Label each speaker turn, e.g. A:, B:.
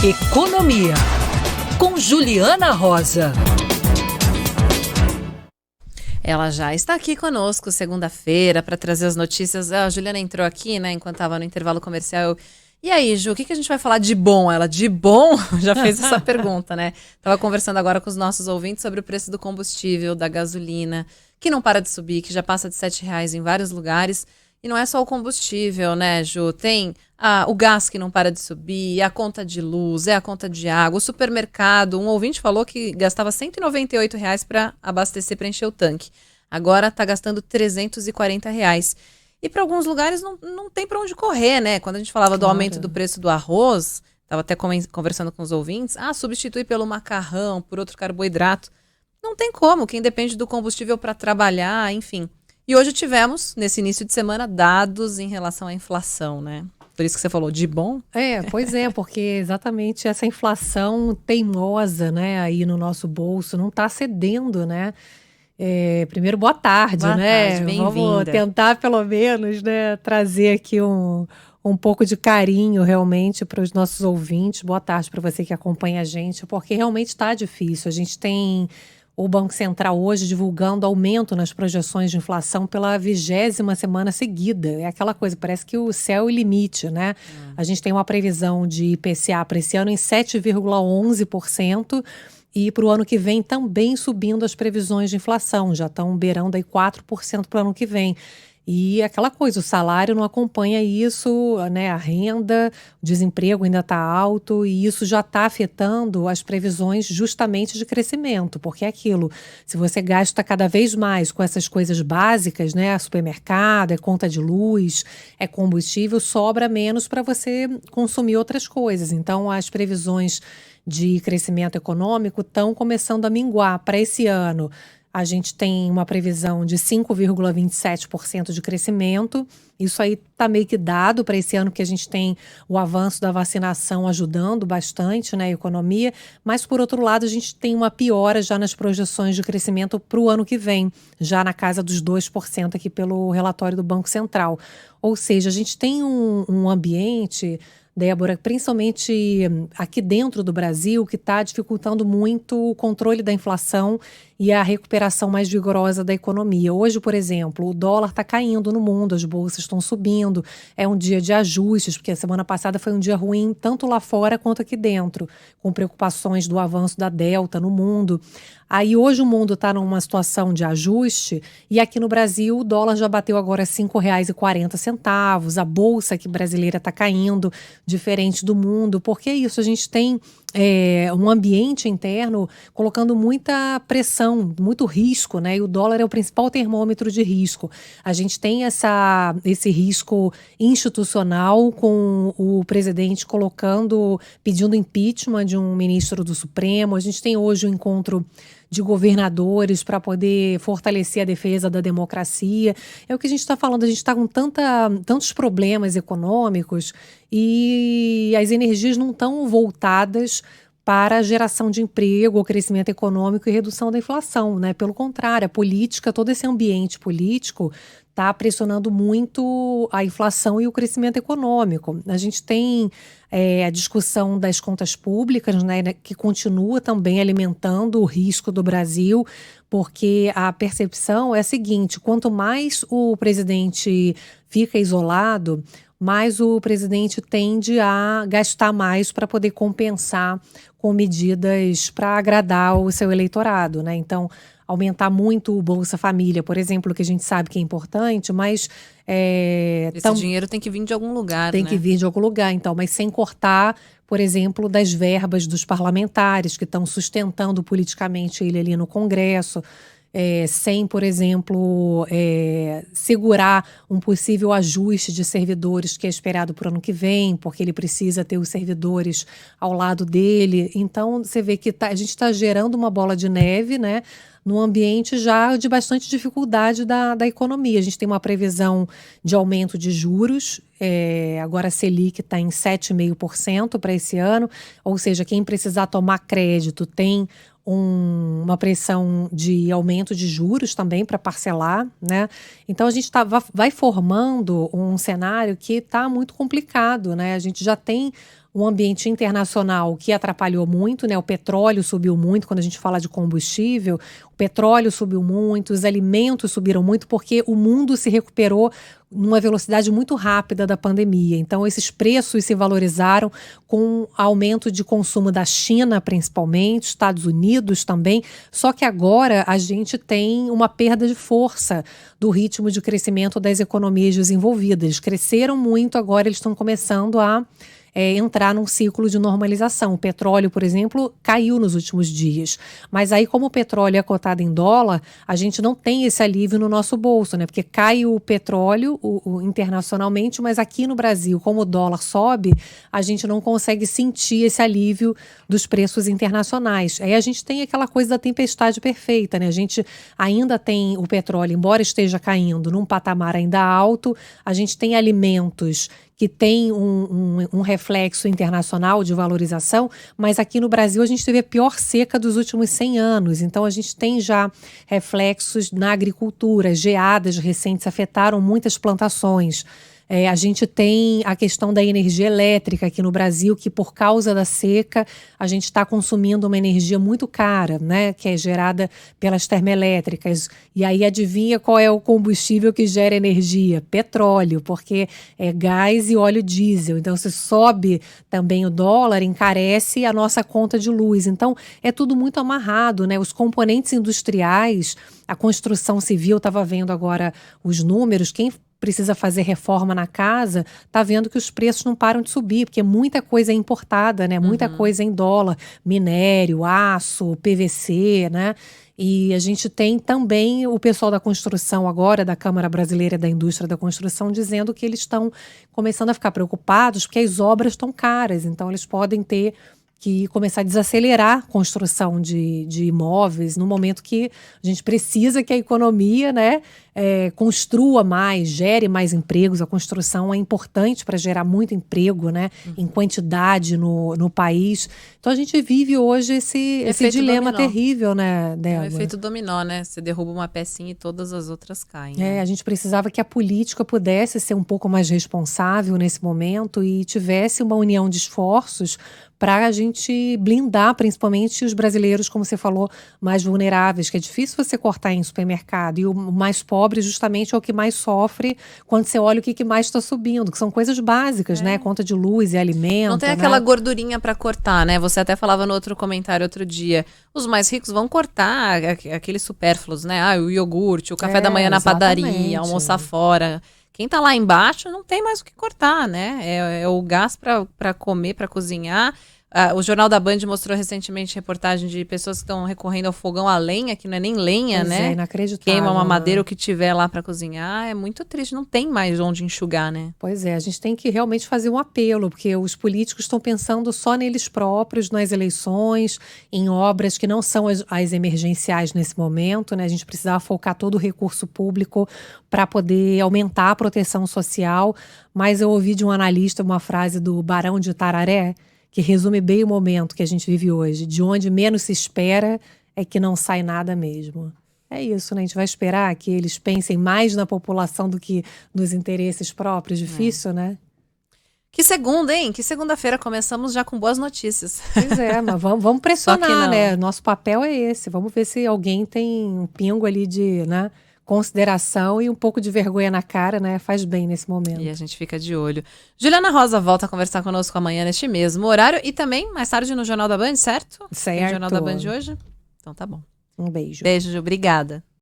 A: Economia, com Juliana Rosa.
B: Ela já está aqui conosco segunda-feira para trazer as notícias. A Juliana entrou aqui, né, enquanto estava no intervalo comercial. E aí, Ju, o que a gente vai falar de bom? Ela, de bom? Já fez essa pergunta, né? Tava conversando agora com os nossos ouvintes sobre o preço do combustível, da gasolina, que não para de subir, que já passa de R$7 em vários lugares. E não é só o combustível, né, Ju? Tem o gás que não para de subir, a conta de luz, a conta de água, o supermercado. Um ouvinte falou que gastava R$198 para abastecer, para encher o tanque. Agora está gastando R$340. E para alguns lugares não tem para onde correr, né? Quando a gente falava do aumento do preço do arroz, estava até conversando com os ouvintes, substituir pelo macarrão, por outro carboidrato. Não tem como, quem depende do combustível para trabalhar, enfim. E hoje tivemos, nesse início de semana, dados em relação à inflação, né? Por isso que você falou de bom.
C: Pois é, porque exatamente essa inflação teimosa, né, aí no nosso bolso, não está cedendo, né? Primeiro, boa tarde,
B: Boa tarde, bem-vinda.
C: Vamos tentar, pelo menos, né, trazer aqui um pouco de carinho, realmente, para os nossos ouvintes. Boa tarde para você que acompanha a gente, porque realmente está difícil. A gente tem o Banco Central hoje divulgando aumento nas projeções de inflação pela 20ª semana seguida. É aquela coisa, parece que o céu é o limite, né? A gente tem uma previsão de IPCA para esse ano em 7,11%, e para o ano que vem também subindo as previsões de inflação, já estão beirando aí 4% para o ano que vem. E aquela coisa, o salário não acompanha isso, né? A renda, o desemprego ainda está alto, e isso já está afetando as previsões justamente de crescimento, porque é aquilo, se você gasta cada vez mais com essas coisas básicas, né? Supermercado, conta de luz, combustível, sobra menos para você consumir outras coisas. Então, as previsões de crescimento econômico estão começando a minguar. Para esse ano, a gente tem uma previsão de 5,27% de crescimento. Isso aí está meio que dado para esse ano, porque a gente tem o avanço da vacinação ajudando bastante, né, a economia. Mas, por outro lado, a gente tem uma piora já nas projeções de crescimento para o ano que vem, já na casa dos 2% aqui pelo relatório do Banco Central. Ou seja, a gente tem um ambiente, Débora, principalmente aqui dentro do Brasil, que está dificultando muito o controle da inflação e a recuperação mais vigorosa da economia. Hoje, por exemplo, o dólar está caindo no mundo, as bolsas estão subindo, é um dia de ajustes, porque a semana passada foi um dia ruim, tanto lá fora quanto aqui dentro, com preocupações do avanço da Delta no mundo. Aí hoje o mundo está numa situação de ajuste, e aqui no Brasil o dólar já bateu agora R$5,40, a bolsa aqui brasileira está caindo, diferente do mundo, porque é isso, a gente tem um ambiente interno colocando muita pressão, muito risco, né? E o dólar é o principal termômetro de risco. A gente tem esse risco institucional, com o presidente pedindo impeachment de um ministro do Supremo. A gente tem hoje um encontro de governadores para poder fortalecer a defesa da democracia. É o que a gente está falando, a gente está com tantos problemas econômicos, e as energias não estão voltadas para a geração de emprego, o crescimento econômico e redução da inflação, né? Pelo contrário, a política, todo esse ambiente político está pressionando muito a inflação e o crescimento econômico. A gente tem a discussão das contas públicas, né, que continua também alimentando o risco do Brasil, porque a percepção é a seguinte: quanto mais o presidente fica isolado, mais o presidente tende a gastar mais para poder compensar com medidas para agradar o seu eleitorado, né? Então, aumentar muito o Bolsa Família, por exemplo, que a gente sabe que é importante, mas
B: esse dinheiro tem que vir de algum lugar,
C: tem
B: né?
C: que vir de algum lugar, então, mas sem cortar, por exemplo, das verbas dos parlamentares que estão sustentando politicamente ele ali no Congresso. Sem, por exemplo, segurar um possível ajuste de servidores que é esperado para o ano que vem, porque ele precisa ter os servidores ao lado dele. Então, você vê que a gente está gerando uma bola de neve, né, num ambiente já de bastante dificuldade da economia. A gente tem uma previsão de aumento de juros, agora a Selic está em 7,5% para esse ano, ou seja, quem precisar tomar crédito tem uma pressão de aumento de juros também para parcelar, né? Então a gente vai formando um cenário que está muito complicado, né? A gente já tem um ambiente internacional que atrapalhou muito, né? O petróleo subiu muito, quando a gente fala de combustível, o petróleo subiu muito, os alimentos subiram muito, porque o mundo se recuperou numa velocidade muito rápida da pandemia. Então, esses preços se valorizaram com aumento de consumo da China, principalmente, Estados Unidos também. Só que agora a gente tem uma perda de força do ritmo de crescimento das economias desenvolvidas. Eles cresceram muito, agora eles estão começando a entrar num ciclo de normalização. O petróleo, por exemplo, caiu nos últimos dias. Mas aí, como o petróleo é cotado em dólar, a gente não tem esse alívio no nosso bolso, né? Porque cai o petróleo internacionalmente, mas aqui no Brasil, como o dólar sobe, a gente não consegue sentir esse alívio dos preços internacionais. Aí a gente tem aquela coisa da tempestade perfeita, né? A gente ainda tem o petróleo, embora esteja caindo num patamar ainda alto, a gente tem alimentos que tem um reflexo internacional de valorização, mas aqui no Brasil a gente teve a pior seca dos últimos 100 anos, então a gente tem já reflexos na agricultura, geadas recentes afetaram muitas plantações. A gente tem a questão da energia elétrica aqui no Brasil, que por causa da seca, a gente está consumindo uma energia muito cara, né, que é gerada pelas termoelétricas. E aí adivinha qual é o combustível que gera energia? Petróleo, porque é gás e óleo diesel. Então, se sobe também o dólar, encarece a nossa conta de luz. Então, é tudo muito amarrado, né? Os componentes industriais, a construção civil, estava vendo agora os números, quem precisa fazer reforma na casa, tá vendo que os preços não param de subir, porque muita coisa é importada, né? Muita coisa é em dólar, minério, aço, PVC, né? E a gente tem também o pessoal da construção agora, da Câmara Brasileira da Indústria da Construção, dizendo que eles estão começando a ficar preocupados porque as obras estão caras, então eles podem ter que começar a desacelerar a construção de imóveis no momento que a gente precisa que a economia, né, construa mais, gere mais empregos. A construção é importante para gerar muito emprego, né, em quantidade no país. Então a gente vive hoje esse dilema terrível, né, Débora?
B: É o efeito dominó, né? Você derruba uma pecinha e todas as outras caem. Né?
C: A gente precisava que a política pudesse ser um pouco mais responsável nesse momento e tivesse uma união de esforços para a gente blindar, principalmente os brasileiros, como você falou, mais vulneráveis, que é difícil você cortar em supermercado. E o mais pobre, justamente, é o que mais sofre quando você olha o que mais está subindo, que são coisas básicas, né? Conta de luz e alimento.
B: Não tem aquela gordurinha para cortar, né? Você até falava no outro comentário outro dia, os mais ricos vão cortar aqueles supérfluos, né? O iogurte, o café da manhã na padaria, almoçar fora. Quem tá lá embaixo não tem mais o que cortar, né? É o gás para comer, para cozinhar. O Jornal da Band mostrou recentemente reportagem de pessoas que estão recorrendo ao fogão a lenha, que não é nem lenha, né?
C: É inacreditável.
B: Queima uma madeira, o que tiver lá para cozinhar. É muito triste, não tem mais onde enxugar, né?
C: Pois é, a gente tem que realmente fazer um apelo, porque os políticos estão pensando só neles próprios, nas eleições, em obras que não são as emergenciais nesse momento, né? A gente precisava focar todo o recurso público para poder aumentar a proteção social. Mas eu ouvi de um analista uma frase do Barão de Tararé, que resume bem o momento que a gente vive hoje. De onde menos se espera é que não sai nada mesmo. É isso, né? A gente vai esperar que eles pensem mais na população do que nos interesses próprios. Difícil, né?
B: Que segunda, hein? Que segunda-feira começamos já com boas notícias.
C: Pois é, mas vamos pressionar, né? Nosso papel é esse. Vamos ver se alguém tem um pingo ali de, né, consideração e um pouco de vergonha na cara, né? Faz bem nesse momento.
B: E a gente fica de olho. Juliana Rosa volta a conversar conosco amanhã neste mesmo horário e também mais tarde no Jornal da Band, certo?
C: Certo.
B: Tem o Jornal da Band hoje? Então tá bom.
C: Um beijo.
B: Beijo, Ju. Obrigada.